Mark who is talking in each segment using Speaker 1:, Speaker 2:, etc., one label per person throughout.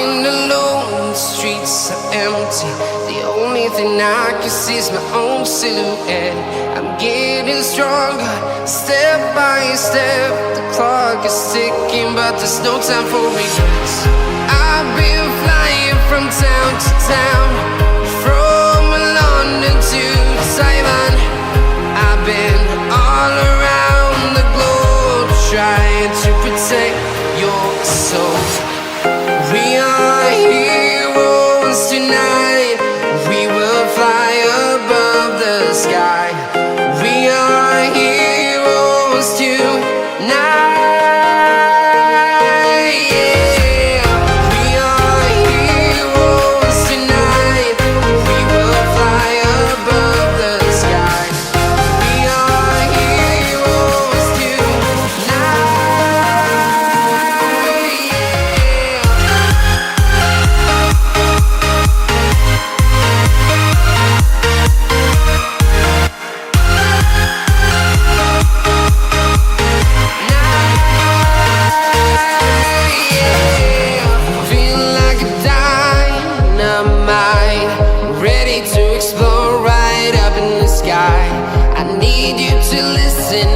Speaker 1: walking alone, the streets are empty. The only thing I can see is my own silhouette. I'm getting stronger, step by step. The clock is ticking, but there's no time for regrets. I've been flying from town to town, from London to Taiwan. I've been all around the globe, trying to protect your soul. We are heroes tonight. We will fly above the sky. We are heroes tonight. Yeah. We are heroes tonight. We will fly above the sky. We are heroes tonight.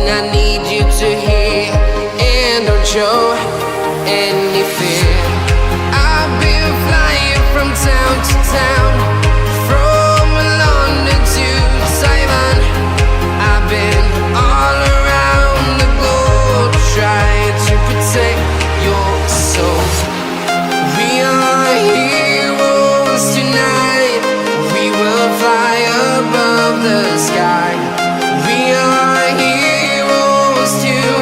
Speaker 1: I need you to hear and don't show any fear. I've been flying from town to town, from London to Taiwan. I've been all around the globe, trying to protect your soul. We are heroes tonight. We will fly above the sky. We are heroes tonight.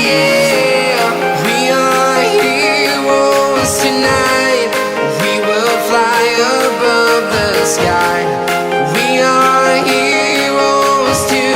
Speaker 1: Yeah. We are heroes tonight. We will fly above the sky. We are heroes tonight.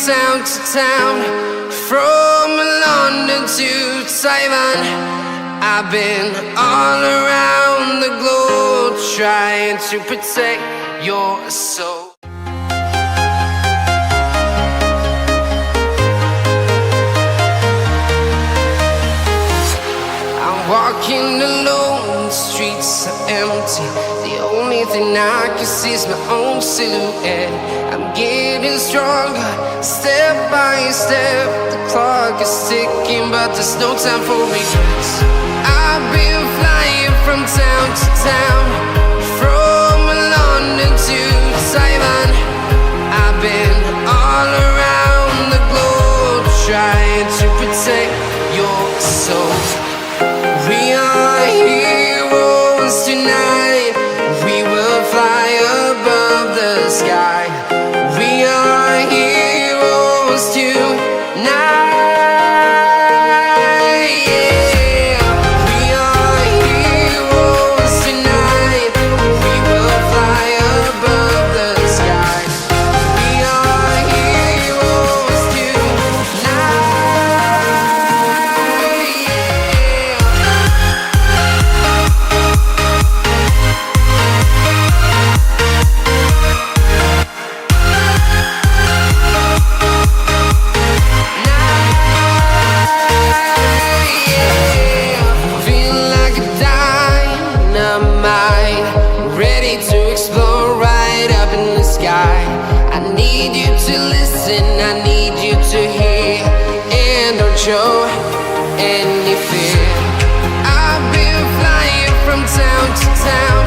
Speaker 1: Town to town, from London to Taiwan. I've been all around the globe, trying to protect your soul. I'm walking alone, the streets are empty. The only thing I can see is my own silhouette. I'm getting stronger, step by step. The clock is ticking, but there's no time for regrets. I've been flying from town to town, from London to Taiwan. I've been all around the globe, trying to protect your soul. We are heroes tonight. We will fly above the sky. We are heroes tonight. Yeah. We are heroes tonight. We will fly above the sky. We are heroes tonight. I need you to listen, I need you to hear, and don't show any fear. I've been flying from town to town,